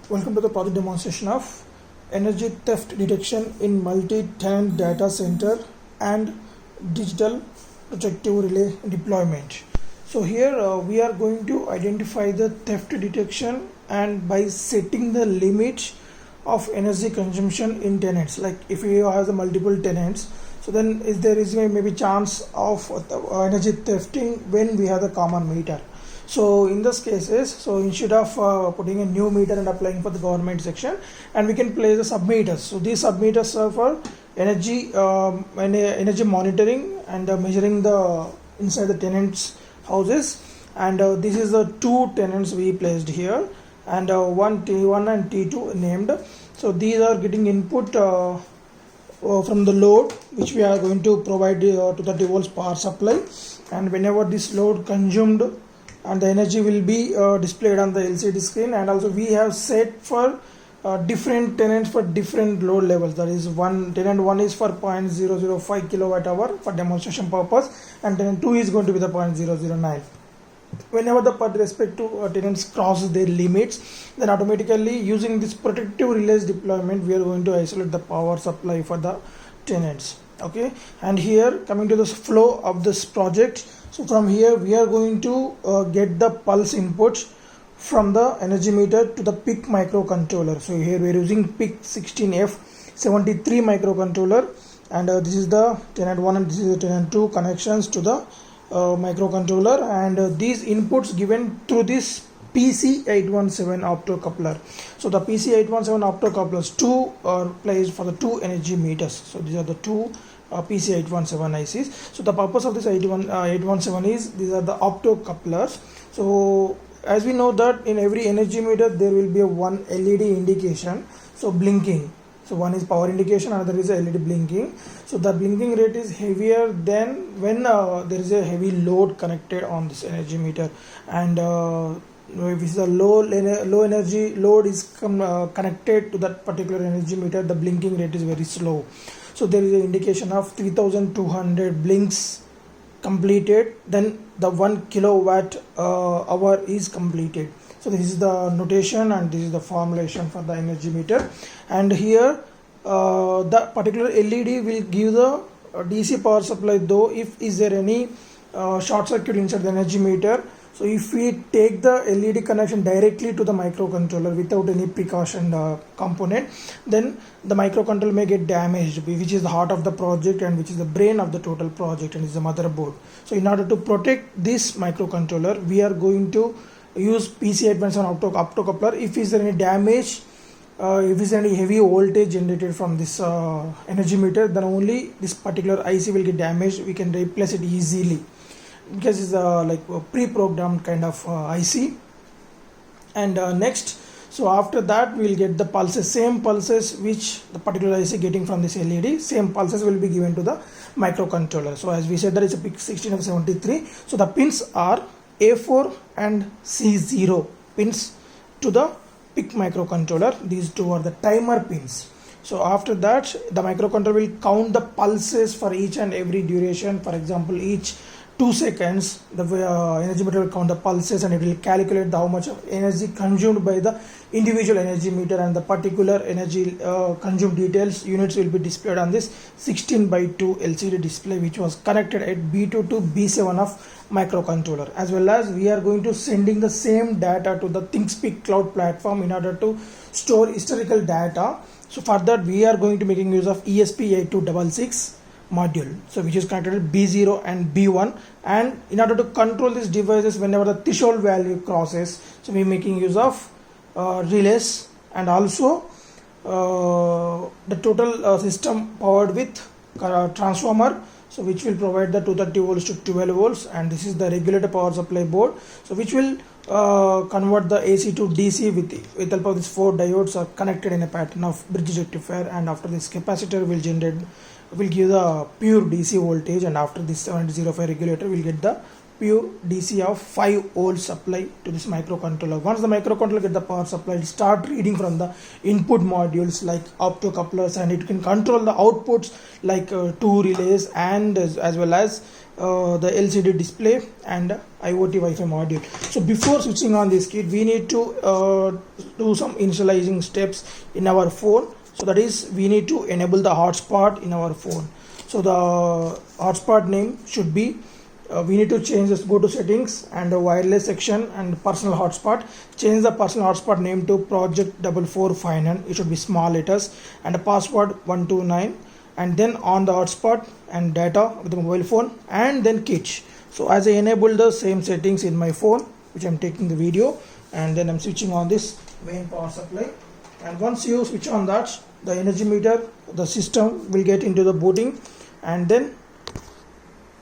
Welcome to the project demonstration of energy theft detection in multi-tenant data center and digital protective relay deployment. So here we are going to identify the theft detection and by setting the limit of energy consumption in tenants. Like if you have the multiple tenants, so then there is maybe chance of energy thefting when we have the common meter. So in this cases, so instead of putting a new meter and applying for the government section, and we can place the submeters. So these submeters are for energy monitoring and measuring the inside the tenants houses. And this is the two tenants we placed here, and one T1 and T2 named. So these are getting input from the load which we are going to provide to 30 volts power supply, and whenever this load consumed, and the energy will be displayed on the LCD screen. And also we have set for different tenants for different load levels. That is, one tenant 1 is for 0.005 kilowatt hour for demonstration purpose, and tenant 2 is going to be the 0.009. Whenever the per respect to tenants crosses their limits, then automatically using this protective relays deployment, we are going to isolate the power supply for the tenants. Okay, and here coming to the flow of this project. So from here we are going to get the pulse input from the energy meter to the PIC microcontroller. So here we are using PIC 16F73 microcontroller, and this is the tenant 1 and this is the tenant 2 connections to the microcontroller, and these inputs given through this PC817 optocoupler. So the PC817 optocouplers, two are placed for the two energy meters. So these are the two PC817 ICs. So the purpose of this 817 is these are the optocouplers. So as we know that in every energy meter there will be a one LED indication, so blinking. So one is power indication, another is LED blinking. So the blinking rate is heavier than when there is a heavy load connected on this energy meter, and if it's a low energy load is connected to that particular energy meter, the blinking rate is very slow. So there is an indication of 3200 blinks completed, then the 1 kilowatt hour is completed. So this is the notation and this is the formulation for the energy meter. And here the particular LED will give the DC power supply, though if is there any short circuit inside the energy meter. So if we take the LED connection directly to the microcontroller without any precaution component, then the microcontroller may get damaged, which is the heart of the project and which is the brain of the total project and is the motherboard. So in order to protect this microcontroller, we are going to use PC817 optocoupler. If is there any damage, if is any heavy voltage generated from this energy meter, then only this particular IC will get damaged. We can replace it easily because it's like a pre-programmed kind of IC. And next, so after that we will get the pulses, same pulses which the particular IC getting from this LED, same pulses will be given to the microcontroller. So as we said, that is a PIC 16F73. So the pins are A4 and C0 pins to the PIC microcontroller. These two are the timer pins. So after that, the microcontroller will count the pulses for each and every duration. For example, each 2 seconds the energy meter will count the pulses, and it will calculate how much of energy consumed by the individual energy meter, and the particular energy consumed details units will be displayed on this 16:2 LCD display which was connected at B2 to B7 of microcontroller. As well as we are going to sending the same data to the ThinkSpeak cloud platform in order to store historical data. So for that we are going to making use of ESP8266 module, so which is connected to B0 and B1, and in order to control these devices whenever the threshold value crosses, so we are making use of relays, and also the total system powered with transformer, so which will provide the 230 volts to 12 volts, and this is the regulator power supply board, so which will convert the AC to DC with help of these 4 diodes are connected in a pattern of bridge rectifier, and after this capacitor will give the pure DC voltage, and after this 705 regulator will get the pure DC of 5 volts supply to this microcontroller. Once the microcontroller get the power supply, it start reading from the input modules like optocouplers, and it can control the outputs like 2 relays and as well as the LCD display and IoT Wi-Fi module. So before switching on this kit, we need to do some initializing steps in our phone. So that is, we need to enable the hotspot in our phone. So the hotspot name should be, we need to change this, go to settings and the wireless section and personal hotspot, change the personal hotspot name to project 4459, it should be small letters, and the password 129, and then on the hotspot and data with the mobile phone, and then kit. So as I enabled the same settings in my phone, which I'm taking the video, and then I'm switching on this main power supply, and once you switch on that, the energy meter, the system will get into the booting, and then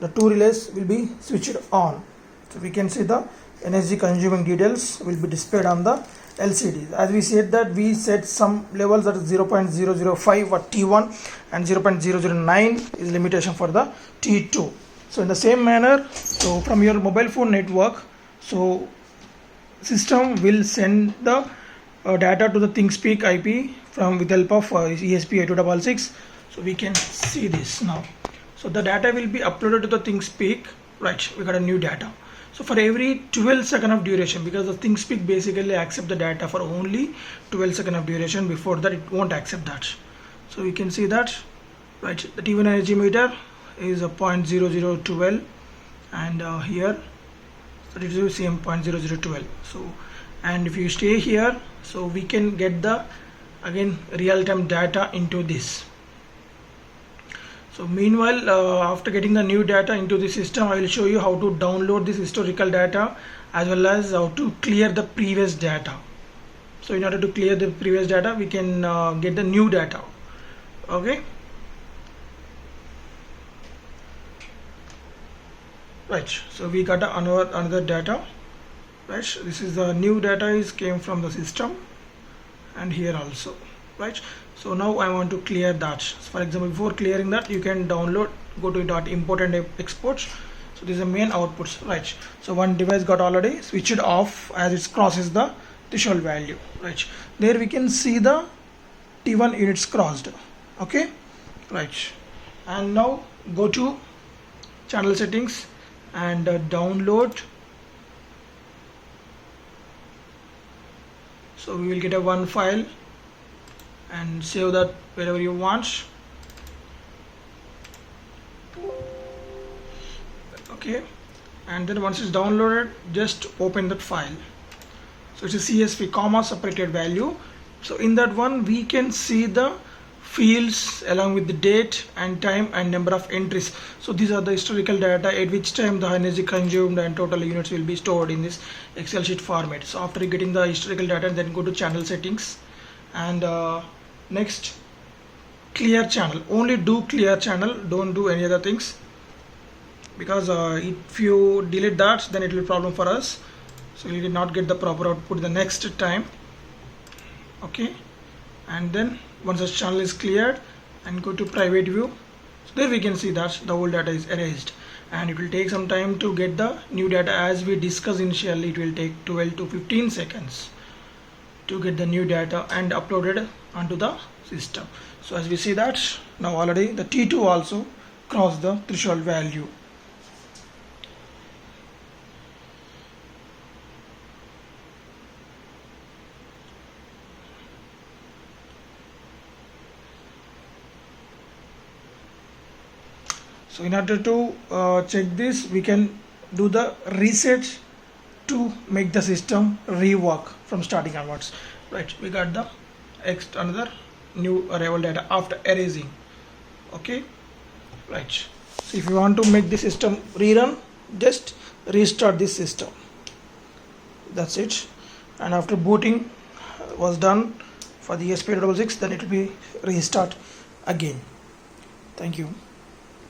the two relays will be switched on. So we can see the energy consuming details will be displayed on the LCD. As we said that we set some levels, that is 0.005 for T1 and 0.009 is limitation for the T2. So in the same manner, so from your mobile phone network, so system will send the data to the ThinkSpeak IP from with help of ESP8266. So we can see this now. So the data will be uploaded to the ThinkSpeak. Right, we got a new data. So for every 12 seconds of duration, because the ThinkSpeak basically accept the data for only 12 seconds of duration, before that it won't accept that. So we can see that, right, the T1 energy meter is a 0.0012, and here so it is same 0.0012. So, and if you stay here, so we can get the again real-time data into this. So meanwhile, after getting the new data into the system, I will show you how to download this historical data as well as how to clear the previous data. So in order to clear the previous data, we can get the new data. Okay. Right. So we got another data. Right. This is the new data is came from the system, and here also. Right. So now I want to clear that. So for example, before clearing that, you can download, go to import and export. So this is the main outputs, right? So one device got already switched off as it crosses the threshold value, right? There we can see the T1 units crossed. Okay, right. And now go to channel settings and download. So we will get a one file and save that wherever you want. Okay, and then once it's downloaded, just open that file. So it's a CSV comma separated value. So in that one we can see the fields along with the date and time and number of entries. So these are the historical data at which time the energy consumed and total units will be stored in this Excel sheet format. So after getting the historical data, then go to channel settings, and next clear channel. Only do clear channel, don't do any other things, because if you delete that, then it will be problem for us. So you did not get the proper output the next time. Okay, and then once the channel is cleared, and go to private view, so there we can see that the old data is erased, and it will take some time to get the new data. As we discussed initially, it will take 12 to 15 seconds to get the new data and uploaded onto the system. So as we see that now already the T2 also crossed the threshold value. So in order to check this, we can do the reset to make the system rework from starting onwards. Right, we got the another new arrival data after erasing. Okay, right. So if you want to make the system rerun, just restart this system. That's it. And after booting was done for the ESP86, then it will be restart again. Thank you.